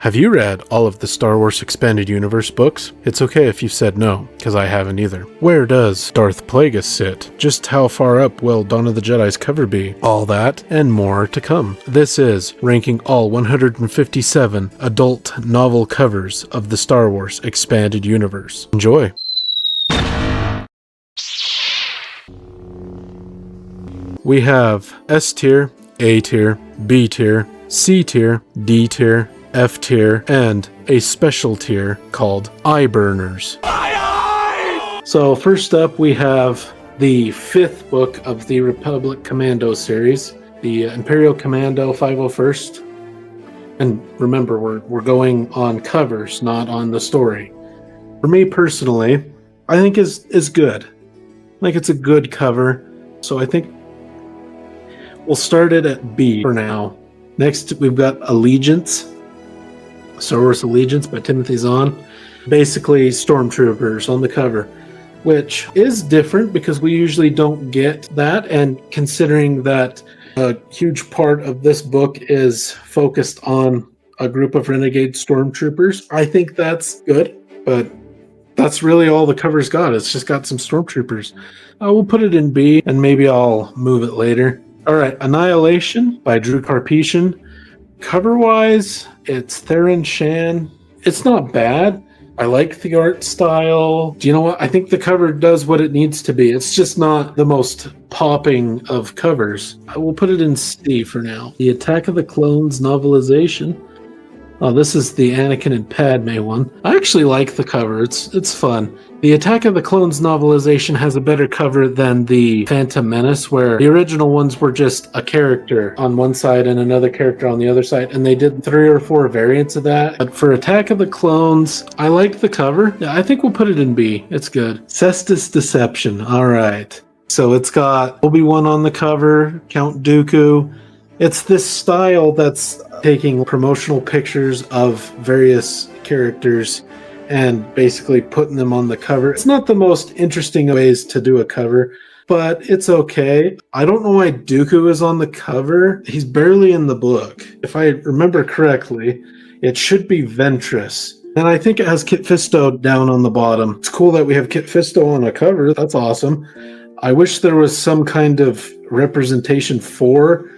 Have you read all of the Star Wars Expanded Universe books? It's okay if you said no, because I haven't either. Where does Darth Plagueis sit? Just how far up will Dawn of the Jedi's cover be? All that and more to come. This is ranking all 157 adult novel covers of the Star Wars Expanded Universe. Enjoy! We have S tier, A tier, B tier, C tier, D tier, F tier, and a special tier called Eye Burners. So first up we have the fifth book of the Republic Commando series, the Imperial Commando 501st. And remember, we're going on covers, not on the story. For me personally, I think is good. I think it's a good cover. So I think we'll start it at B for now. Next, we've got Allegiance, Star Wars Allegiance by Timothy Zahn. Basically, stormtroopers on the cover, which is different because we usually don't get that. And considering that a huge part of this book is focused on a group of renegade stormtroopers, I think that's good. But that's really all the cover's got. It's just got some stormtroopers. We'll put it in B, and maybe I'll move it later. All right, Annihilation by Drew Karpyshyn. Cover-wise, it's Theron Shan. It's not bad. I like the art style. Do you know what? I think the cover does what it needs to be. It's just not the most popping of covers. I will put it in C for now. The Attack of the Clones novelization. Oh, this is the Anakin and Padme one. I actually like the cover. It's fun. The Attack of the Clones novelization has a better cover than the Phantom Menace, where the original ones were just a character on one side and another character on the other side, and they did 3 or 4 variants of that. But for Attack of the Clones, I like the cover. Yeah, I think we'll put it in B. It's good. Cestus Deception. All right. So it's got Obi-Wan on the cover, Count Dooku. It's this style that's taking promotional pictures of various characters and basically putting them on the cover. It's not the most interesting ways to do a cover, but it's okay. I don't know why Dooku is on the cover. He's barely in the book. If I remember correctly, it should be Ventress. And I think it has Kit Fisto down on the bottom. It's cool that we have Kit Fisto on a cover. That's awesome. I wish there was some kind of representation for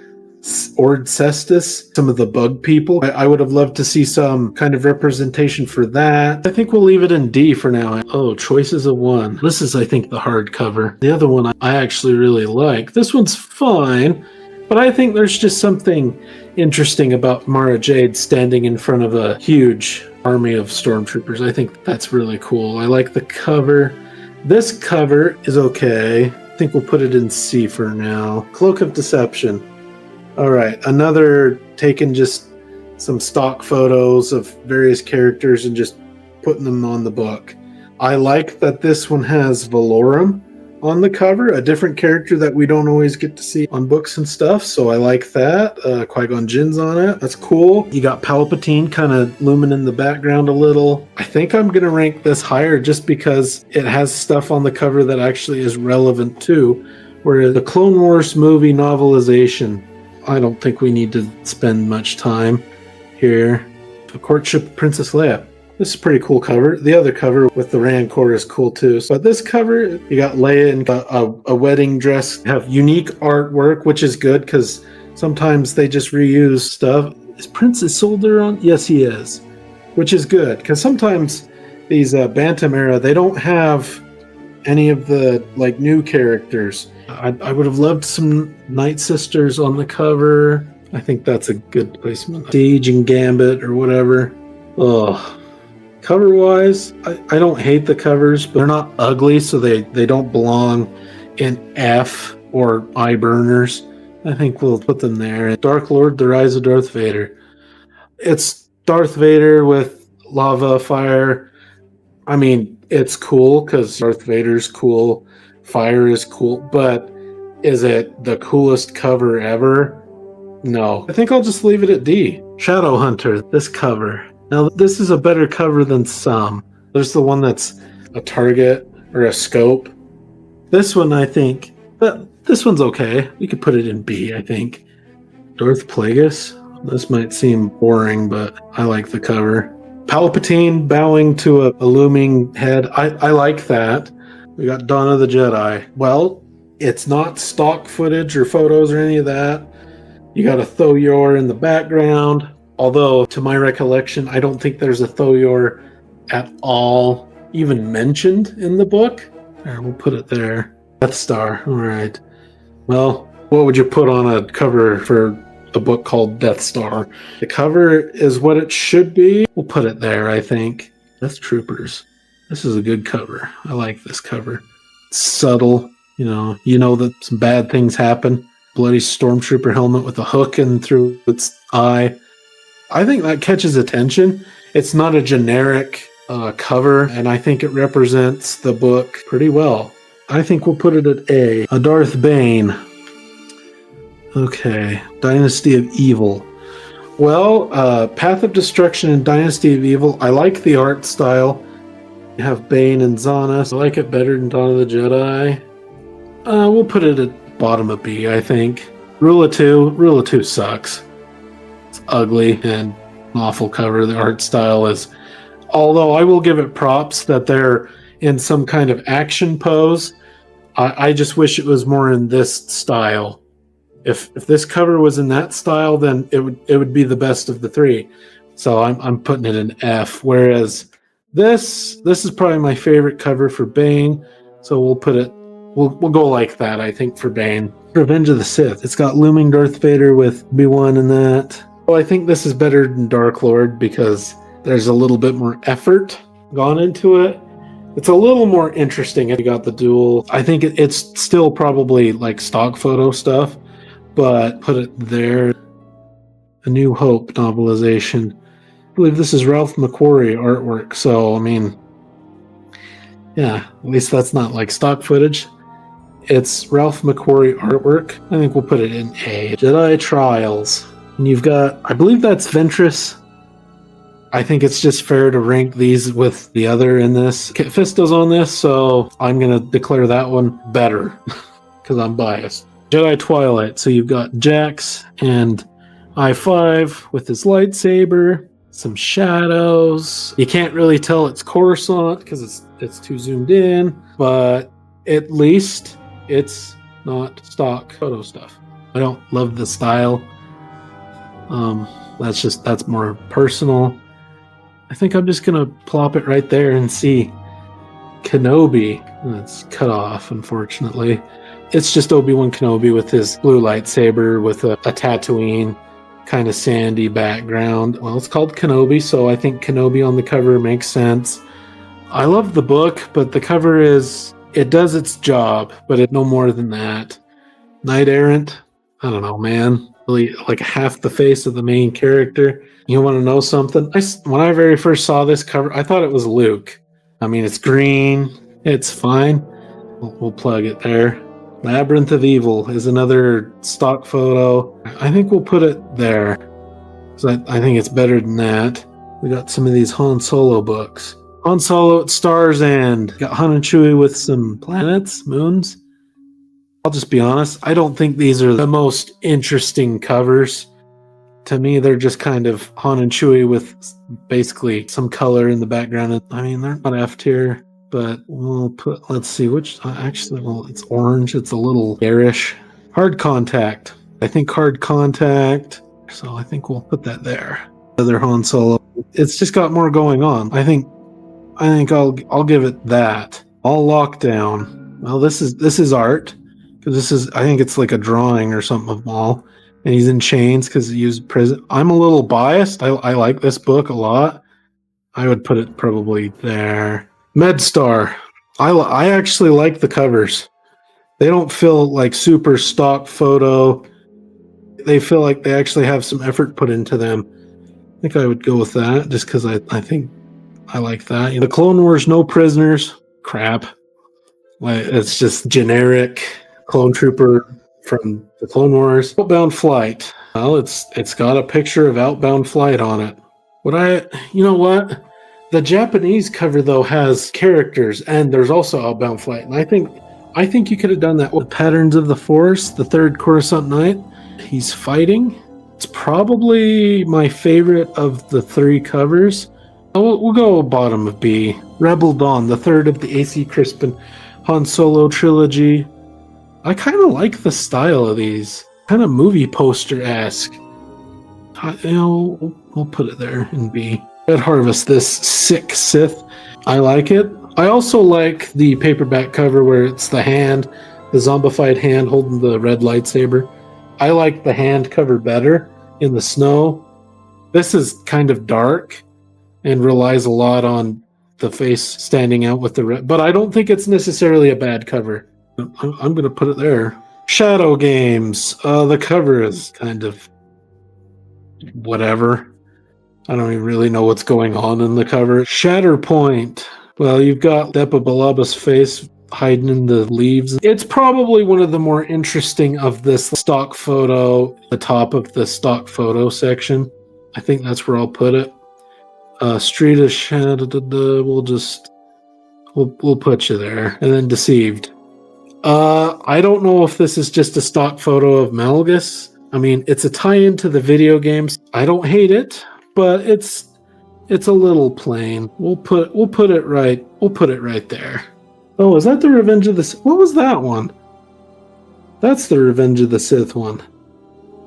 Ord Cestus, some of the bug people. I would have loved to see some kind of representation for that. I think we'll leave it in D for now. Oh, Choices of One. This is, I think, the hardcover. The other one I actually really like. This one's fine, but I think there's just something interesting about Mara Jade standing in front of a huge army of stormtroopers. I think that's really cool. I like the cover. This cover is okay. I think we'll put it in C for now. Cloak of Deception. All right, another taking just some stock photos of various characters and just putting them on the book. I like that this one has Valorum on the cover, a different character that we don't always get to see on books and stuff, so I like that. Qui-Gon Jinn's on it. That's cool. You got Palpatine kind of looming in the background a little. I think I'm going to rank this higher just because it has stuff on the cover that actually is relevant too, where the Clone Wars movie novelization, I don't think we need to spend much time here. The Courtship of Princess Leia. This is a pretty cool cover. The other cover with the Rancor is cool too. But this cover, you got Leia in a wedding dress. Have unique artwork, which is good because sometimes they just reuse stuff. Is Prince Isolde on? Yes, he is. Which is good because sometimes these Bantam era, they don't have any of the new characters. I would have loved some Night Sisters on the cover. I think that's a good placement. Siege and Gambit or whatever. Oh, cover-wise, I don't hate the covers, but they're not ugly, so they don't belong in F or Eye Burners. I think we'll put them there. Dark Lord, The Rise of Darth Vader. It's Darth Vader with lava, fire. I mean, it's cool because Darth Vader's cool. Fire is cool, but is it the coolest cover ever? No. I think I'll just leave it at D. Shadowhunter, this cover. Now, this is a better cover than some. There's the one that's a target or a scope. This one, I think, this one's okay. We could put it in B, I think. Darth Plagueis. This might seem boring, but I like the cover. Palpatine bowing to a looming head. I like that. We got Dawn of the Jedi. Well, it's not stock footage or photos or any of that. You got a Thoyor in the background. Although, to my recollection, I don't think there's a Thoyor at all even mentioned in the book. There, we'll put it there. Death Star. All right. Well, what would you put on a cover for a book called Death Star? The cover is what it should be. We'll put it there, I think. Death Troopers. This is a good cover. I like this cover. It's subtle. You know that some bad things happen. Bloody stormtrooper helmet with a hook in through its eye. I think that catches attention. It's not a generic cover, and I think it represents the book pretty well. I think we'll put it at A. A Darth Bane. Okay, Dynasty of Evil. Well, Path of Destruction and Dynasty of Evil, I like the art style. You have Bane and Zana. I like it better than Dawn of the Jedi. We'll put it at bottom of B, I think. Rule of Two sucks. It's ugly and an awful cover. The art style is... Although I will give it props that they're in some kind of action pose. I just wish it was more in this style. If this cover was in that style, then it would be the best of the three. So I'm putting it in F. Whereas this is probably my favorite cover for Bane. So we'll put it. We'll go like that, I think, for Bane. Revenge of the Sith. It's got looming Darth Vader with Obi-Wan in that. Well, I think this is better than Dark Lord because there's a little bit more effort gone into it. It's a little more interesting if you got the duel. I think it's still probably like stock photo stuff, but put it there. A New Hope novelization. I believe this is Ralph McQuarrie artwork, so I mean, yeah, at least that's not like stock footage. It's Ralph McQuarrie artwork. I think we'll put it in A. Jedi Trials. And you've got, I believe that's Ventress. I think it's just fair to rank these with the other in this. Kit Fisto's on this, so I'm going to declare that one better because I'm biased. Jedi Twilight. So you've got Jax and I-5 with his lightsaber, some shadows. You can't really tell it's Coruscant because it's too zoomed in, but at least it's not stock photo stuff. I don't love the style. That's more personal. I think I'm just gonna plop it right there and see Kenobi. It's cut off, unfortunately. It's just Obi-Wan Kenobi with his blue lightsaber with a Tatooine kind of sandy background. Well, it's called Kenobi, so I think Kenobi on the cover makes sense. I love the book, but the cover it does its job, but it's no more than that. Knight Errant, I don't know, man. Really, like half the face of the main character. You want to know something? When I very first saw this cover, I thought it was Luke. I mean, it's green. It's fine. We'll plug it there. Labyrinth of Evil is another stock photo. I think we'll put it there. So I think it's better than that. We got some of these Han Solo books. Han Solo at Star's End. Got Han and Chewie with some planets, moons. I'll just be honest. I don't think these are the most interesting covers. To me, they're just kind of Han and Chewie with basically some color in the background. I mean, they're not F tier, but we'll put, let's see, which, actually, well, it's orange. It's a little garish. Hard Contact. I think Hard Contact. So I think we'll put that there. Other Han Solo. It's just got more going on. I think I'll give it that. All Lockdown. Well, this is art. Because I think it's like a drawing or something of Maul. And he's in chains because he used prison. I'm a little biased. I like this book a lot. I would put it probably there. MedStar. I actually like the covers. They don't feel like super stock photo. They feel like they actually have some effort put into them. I think I would go with that just because I think I like that. The Clone Wars No Prisoners. Crap. It's just generic clone trooper from the Clone Wars. Outbound Flight. Well, it's got a picture of Outbound Flight on it. You know what? The Japanese cover though has characters, and there's also Outbound Flight. And I think you could have done that with Patterns of the Force, the third Coruscant Knight. He's fighting It's probably my favorite of the three covers. We'll go bottom of B. Rebel Dawn, the third of the A.C. Crispin Han Solo trilogy. I kind of like the style of these. Kind of movie poster-esque. We'll put it there in B. Red Harvest, this sick Sith. I like it. I also like the paperback cover where it's the hand, the zombified hand holding the red lightsaber. I like the hand cover better in the snow. This is kind of dark and relies a lot on the face standing out with the red, but I don't think it's necessarily a bad cover. I'm going to put it there. Shadow Games. The cover is kind of whatever. I don't even really know what's going on in the cover. Shatterpoint. Well, you've got Depa Balaba's face hiding in the leaves. It's probably one of the more interesting of this stock photo, the top of the stock photo section. I think that's where I'll put it. Street of Shadow. We'll put you there. And then Deceived. I don't know if this is just a stock photo of Malgus. I mean, it's a tie-in to the video games. I don't hate it, but it's a little plain. We'll put it right. We'll put it right there. Oh, is that the Revenge of the Sith? What was that one? That's the Revenge of the Sith one.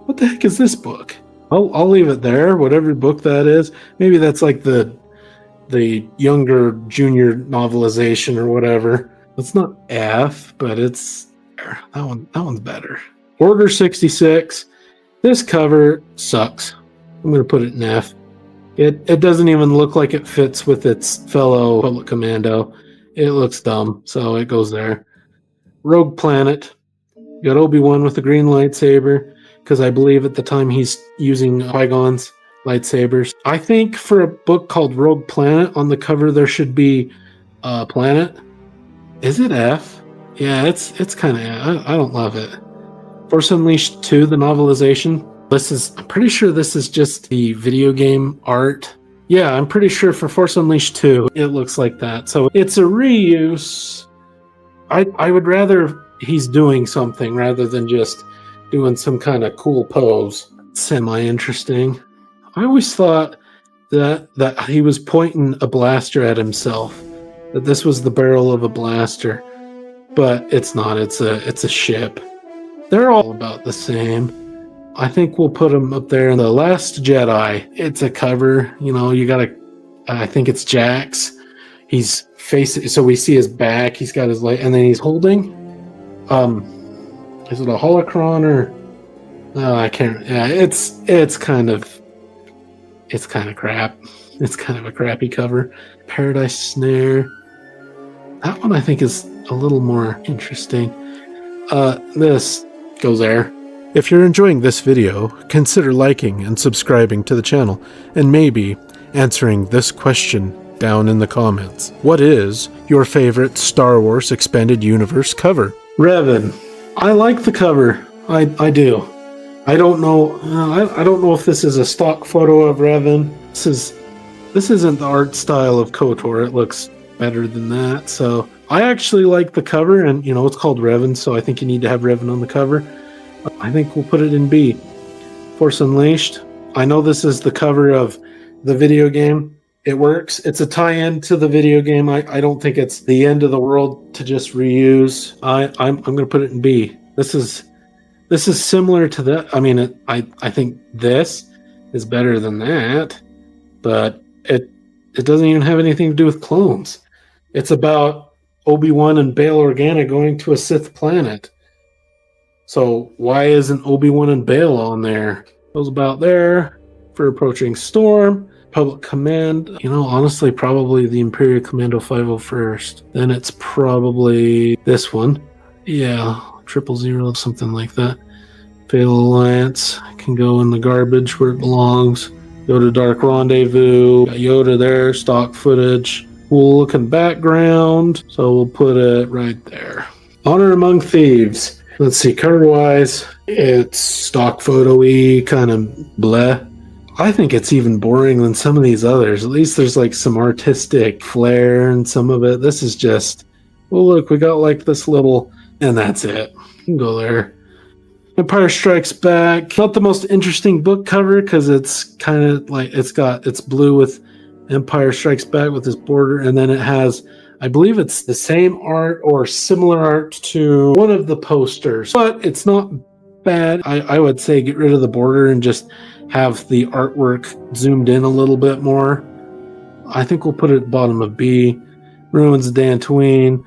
What the heck is this book? I'll leave it there. Whatever book that is. Maybe that's like the younger junior novelization or whatever. It's not F, but it's there. That one's better. Order 66. This cover sucks. I'm going to put it in F. It doesn't even look like it fits with its fellow Public Commando. It looks dumb, so it goes there. Rogue Planet. You got Obi-Wan with the green lightsaber, because I believe at the time he's using Qui-Gon's lightsabers. I think for a book called Rogue Planet, on the cover there should be a planet. Is it F? Yeah, it's kind of... I don't love it. Force Unleashed 2, the novelization. I'm pretty sure this is just the video game art. Yeah, I'm pretty sure for Force Unleashed 2, it looks like that. So it's a reuse. I would rather he's doing something rather than just doing some kind of cool pose. Semi-interesting. I always thought that he was pointing a blaster at himself. That this was the barrel of a blaster. But it's not. It's a ship. They're all about the same. I think we'll put him up there in The Last Jedi. It's a cover, you gotta, I think it's Jax. He's facing, so we see his back, he's got his light, and then he's holding, is it a holocron or, I can't, yeah, it's kind of crap. It's kind of a crappy cover. Paradise Snare. That one I think is a little more interesting. This goes there. If you're enjoying this video, consider liking and subscribing to the channel, and maybe answering this question down in the comments. What is your favorite Star Wars Expanded Universe cover? Revan. I like the cover. I do. I don't know. I don't know if this is a stock photo of Revan. This isn't the art style of KOTOR. It looks better than that. So I actually like the cover, and it's called Revan, so I think you need to have Revan on the cover. I think we'll put it in B. Force Unleashed. I know this is the cover of the video game. It works. It's a tie-in to the video game. I don't think it's the end of the world to just reuse. I'm going to put it in B. This is similar to that. I mean, I think this is better than that, but it doesn't even have anything to do with clones. It's about Obi-Wan and Bail Organa going to a Sith planet. So why isn't Obi-Wan and Bail on there? Goes about there. For Approaching Storm. Public Command. Honestly, probably the Imperial Commando 501st. Then it's probably this one. Yeah, 000, something like that. Fatal Alliance. Can go in the garbage where it belongs. Go to Dark Rendezvous. Got Yoda there. Stock footage. Cool looking background. So we'll put it right there. Honor Among Thieves. Let's see, cover-wise, it's stock photo-y, kind of bleh. I think it's even boring than some of these others. At least there's like some artistic flair in some of it. This is just, well, look, we got like this little, and that's it. You can go there. Empire Strikes Back. Not the most interesting book cover because it's kind of like it's blue with Empire Strikes Back with this border, and then it has, I believe it's the same art or similar art to one of the posters, but it's not bad. I would say get rid of the border and just have the artwork zoomed in a little bit more. I think we'll put it at the bottom of B. Ruins of Dantooine.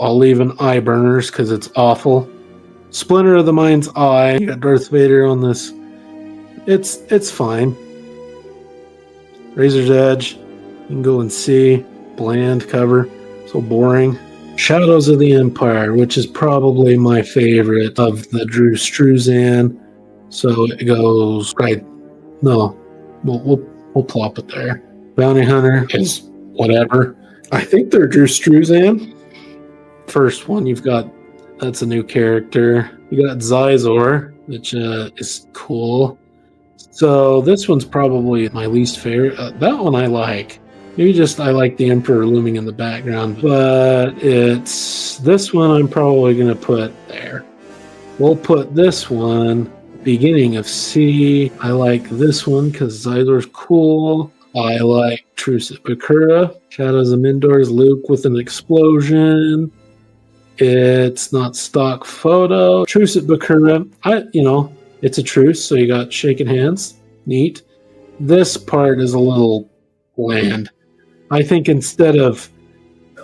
I'll leave an eye burners because it's awful. Splinter of the Mind's Eye. You got Darth Vader on this. It's fine. Razor's Edge. You can go and see. Bland cover. So boring. Shadows of the Empire, which is probably my favorite of the Drew Struzan. So it goes right. No, we'll plop it there. Bounty Hunter is whatever. I think they're Drew Struzan. First one you've got, that's a new character. You got Zizor, which is cool. So this one's probably my least favorite. That one I like. Maybe just I like the Emperor looming in the background, but it's this one I'm probably going to put there. We'll put this one beginning of C. I like this one because Zizor's cool. I like Truce at Bakura. Shadows of Mindor's Luke with an explosion. It's not stock photo. Truce at Bakura. It's a truce, so you got shaking hands. Neat. This part is a little bland. I think instead of,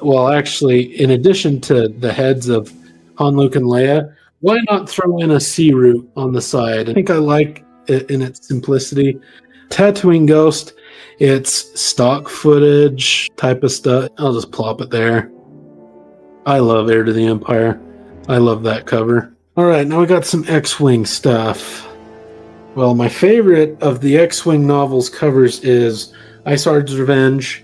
in addition to the heads of Han, Luke, and Leia, why not throw in a C root on the side? I think I like it in its simplicity. Tatooine Ghost. It's stock footage type of stuff. I'll just plop it there. I love Heir to the Empire. I love that cover. All right, now we got some X-Wing stuff. Well, my favorite of the X-Wing novels covers is Ice Ard's Revenge.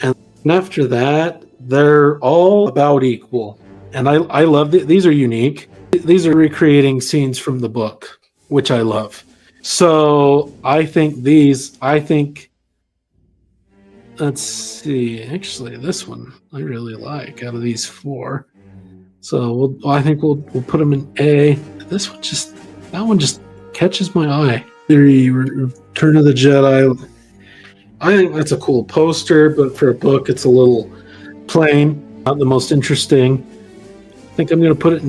And after that, they're all about equal. And I love it. These are unique. These are recreating scenes from the book, which I love. So I think let's see. Actually, this one I really like out of these four. So I think we'll put them in A. That one just catches my eye. Return of the Jedi. I think that's a cool poster, but for a book, it's a little plain. Not the most interesting. I think I'm going to put it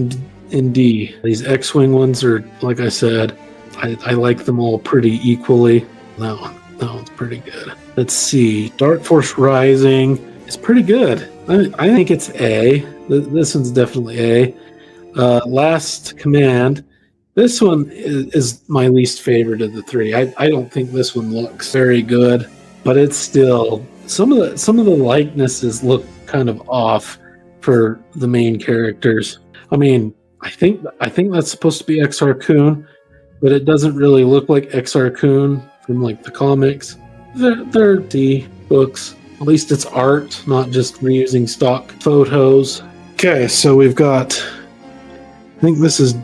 in D. These X-Wing ones are, like I said, I like them all pretty equally. That one's pretty good. Let's see. Dark Force Rising is pretty good. I think it's A. This one's definitely A. Last Command. This one is my least favorite of the three. I don't think this one looks very good, but it's still some of the likenesses look kind of off for the main characters. I mean, I think that's supposed to be Exar Kun, but it doesn't really look like Exar Kun from like the comics. They're D books. At least it's art, not just reusing stock photos. Okay, so we've got, I think this is,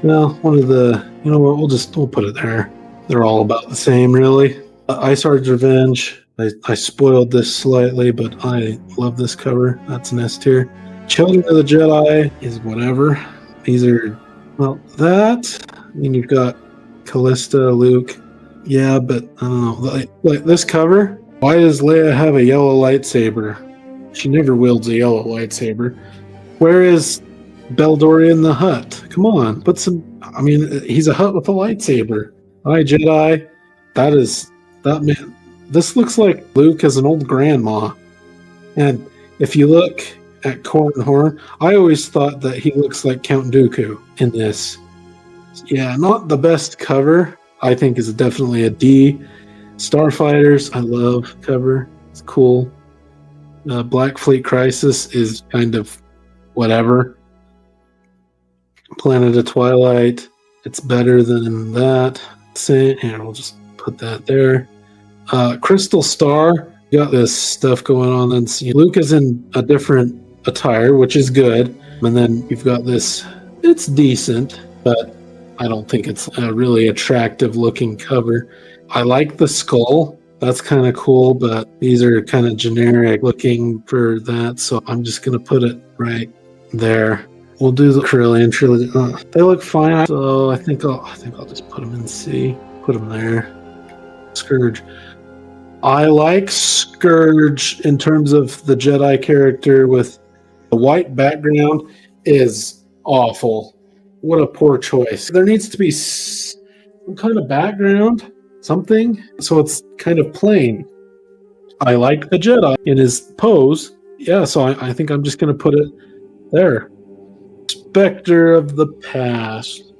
one of the, you know what, we'll put it there. They're all about the same, really. Ice Ard's Revenge. I spoiled this slightly, but I love this cover. That's an S tier. Children of the Jedi is whatever. These are, you've got Callista, Luke. Yeah, but I don't know. Like this cover, why does Leia have a yellow lightsaber? She never wields a yellow lightsaber. Where is Beldorian the Hutt? Come on, he's a Hutt with a lightsaber. Hi, Jedi. That man. This looks like Luke as an old grandma. And if you look at Corran Horn, I always thought that he looks like Count Dooku in this. Yeah, not the best cover. I think is definitely a D. Starfighters, I love cover. It's cool. Black Fleet Crisis is kind of whatever. Planet of Twilight, it's better than that. Here, we'll just put that there. Crystal Star, you got this stuff going on. And Luke is in a different attire, which is good. And then you've got this, it's decent, but I don't think it's a really attractive looking cover. I like the skull. That's kind of cool, but these are kind of generic looking for that. So I'm just going to put it right there. we'll do the Corellian trilogy. They look fine, so I think I'll just put them in C. Put them there. Scourge. I like Scourge in terms of the Jedi character with the white background is awful. What a poor choice. There needs to be some kind of background, something, so it's kind of plain. I like the Jedi in his pose. Yeah, so I think I'm just going to put it there. Spectre of the Past.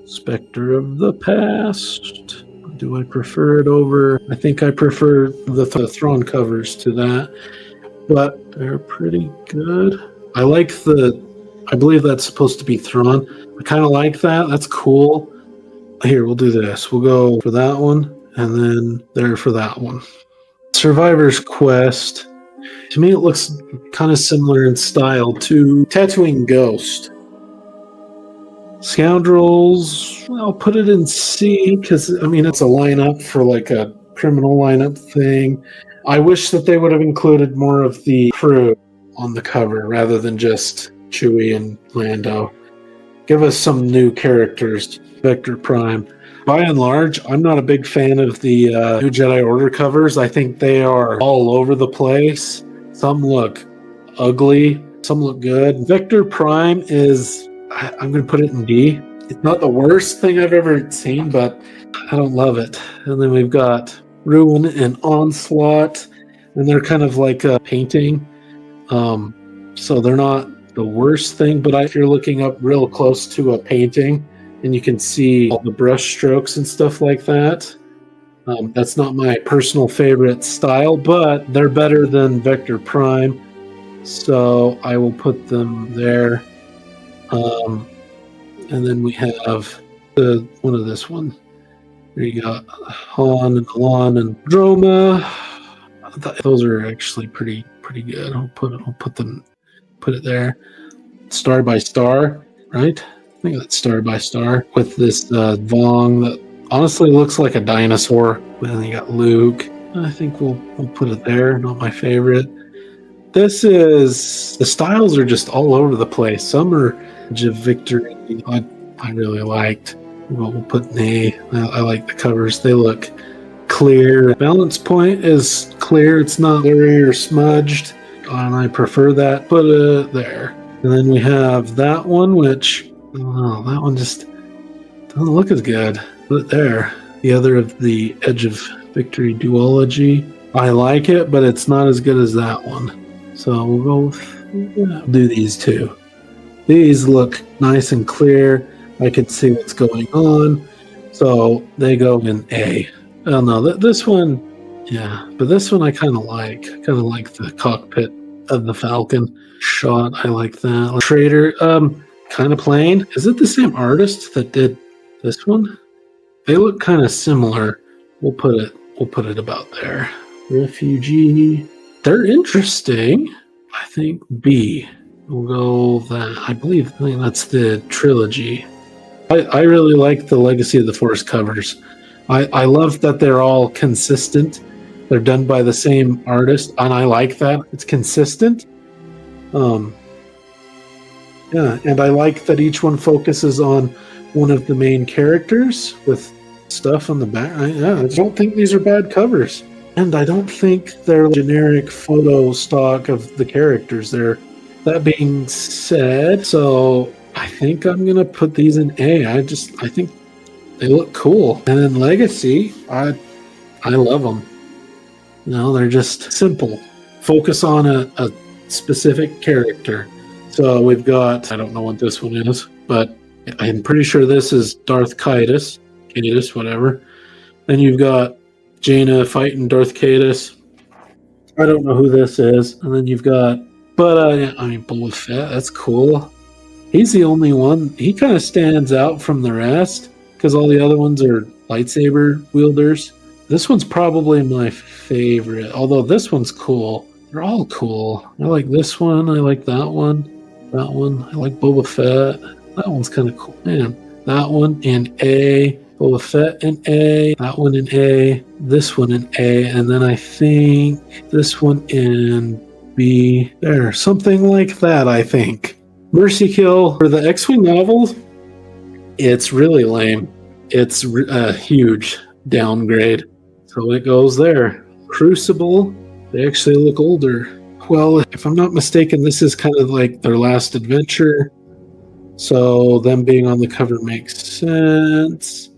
Spectre of the Past. Do I prefer it over? I think I prefer the Thrawn covers to that, but they're pretty good. I believe that's supposed to be Thrawn. I kind of like that. That's cool. Here, we'll do this. We'll go for that one, and then there for that one. Survivor's Quest. To me, it looks kind of similar in style to Tatooine Ghost. Scoundrels, I'll put it in C because, it's a lineup for like a criminal lineup thing. I wish that they would have included more of the crew on the cover rather than just Chewie and Lando. Give us some new characters. Vector Prime. By and large, I'm not a big fan of the New Jedi Order covers. I think they are all over the place. Some look ugly. Some look good. Vector Prime is... I'm going to put it in D. It's not the worst thing I've ever seen, but I don't love it. And then we've got Ruin and Onslaught, and they're kind of like a painting. So they're not the worst thing, but if you're looking up real close to a painting and you can see all the brush strokes and stuff like that, that's not my personal favorite style, but they're better than Vector Prime. So I will put them there. And then we have the one of this one. There you go, Han and Alon and Droma. Those are actually pretty good. I'll put it there. Star by Star, right? I think that's Star by Star with this Vong that honestly looks like a dinosaur. And then you got Luke. I think we'll put it there. Not my favorite. The styles are just all over the place. Some are Victory. I really liked. We'll put in A. I like the covers. They look clear. Balance point is clear. It's not blurry or smudged. And I prefer that. Put it there. And then we have that one, which, that one just doesn't look as good. Put it there. The other of the Edge of Victory duology. I like it, but it's not as good as that one. So we'll do these two. These look nice and clear. I can see what's going on. So they go in A. Oh no, this one, yeah. But this one I kind of like. I kind of like the cockpit of the Falcon shot. I like that. Trader, kind of plain. Is it the same artist that did this one? They look kind of similar. We'll put it about there. Refugee. They're interesting. I think B. We'll go that. I think that's the trilogy. I really like the Legacy of the Force covers. I love that they're all consistent. They're done by the same artist, and I like that. It's consistent. Yeah, and I like that each one focuses on one of the main characters with stuff on the back. I don't think these are bad covers. And I don't think they're generic photo stock of the characters there. That being said, so I think I'm going to put these in A. I think they look cool. And then Legacy, I love them. They're just simple. Focus on a specific character. So we've got, I don't know what this one is, but I'm pretty sure this is Darth Caedus, whatever. Then you've got Jaina fighting Darth Caedus. I don't know who this is. And then you've got, Boba Fett, that's cool. He's the only one. He kind of stands out from the rest because all the other ones are lightsaber wielders. This one's probably my favorite, although this one's cool. They're all cool. I like this one. I like that one. That one. I like Boba Fett. That one's kind of cool. Man, that one in A. Boba Fett in A, that one in A, this one in A, and then I think this one in B. There, something like that, I think. Mercy Kill for the X-Wing novels, it's really lame. It's a huge downgrade. So it goes there. Crucible, they actually look older. Well, if I'm not mistaken, this is kind of like their last adventure. So them being on the cover makes sense.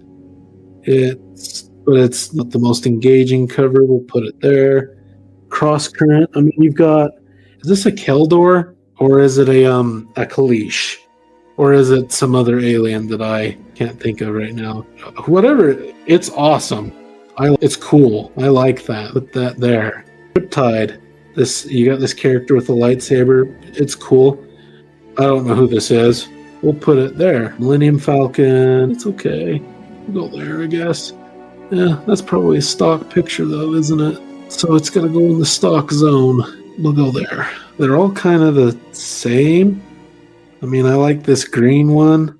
But it's not the most engaging cover. We'll put it there. Cross Current. I mean, you've got. Is this a Keldor or is it a Kalish, or is it some other alien that I can't think of right now? Whatever. It's awesome. It's cool. I like that. Put that there. Riptide. You got this character with a lightsaber. It's cool. I don't know who this is. We'll put it there. Millennium Falcon. It's okay. We'll go there, I guess. Yeah, that's probably a stock picture though, isn't it? So it's gonna go in the stock zone. We'll go there. They're all kind of the same. I mean, I like this green one.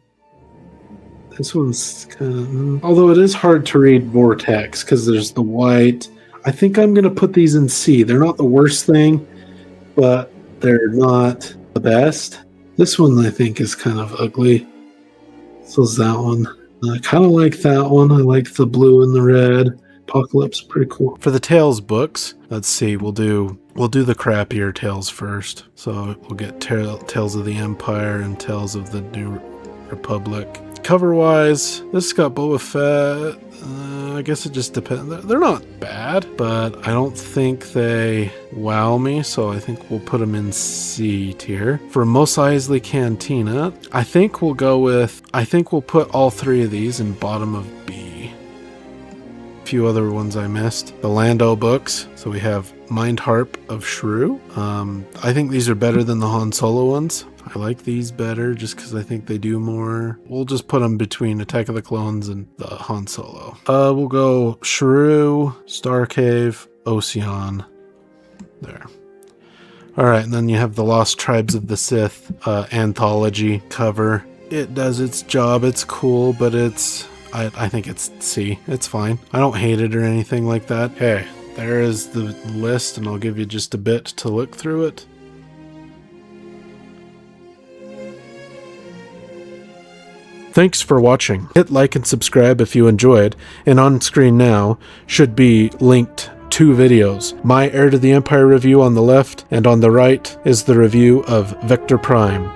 This one's kind of... Although it is hard to read Vortex because there's the white. I think I'm going to put these in C. They're not the worst thing, but they're not the best. This one I think is kind of ugly. So is that one. I kind of like that one. I like the blue and the red. Apocalypse, pretty cool. For the Tales books, let's see, we'll do the crappier Tales first. So we'll get Tales of the Empire and Tales of the New Republic. Cover-wise, this got Boba Fett. I guess it just depends. They're not bad, but I don't think they wow me, so I think we'll put them in C tier. For Mos Eisley Cantina, I think we'll put all three of these in bottom of B. A few other ones I missed. The Lando books. So we have Mind Harp of Shrew. I think these are better than the Han Solo ones. I like these better just because I think they do more. We'll just put them between Attack of the Clones and the Han Solo. We'll go Shrew, Star Cave, Ocean. There. Alright, and then you have the Lost Tribes of the Sith anthology cover. It does its job. It's cool, but I think it's C. It's fine. I don't hate it or anything like that. Hey, there is the list, and I'll give you just a bit to look through it. Thanks for watching. Hit like and subscribe if you enjoyed, and on screen now should be linked 2 videos. My Heir to the Empire review on the left, and on the right is the review of Vector Prime.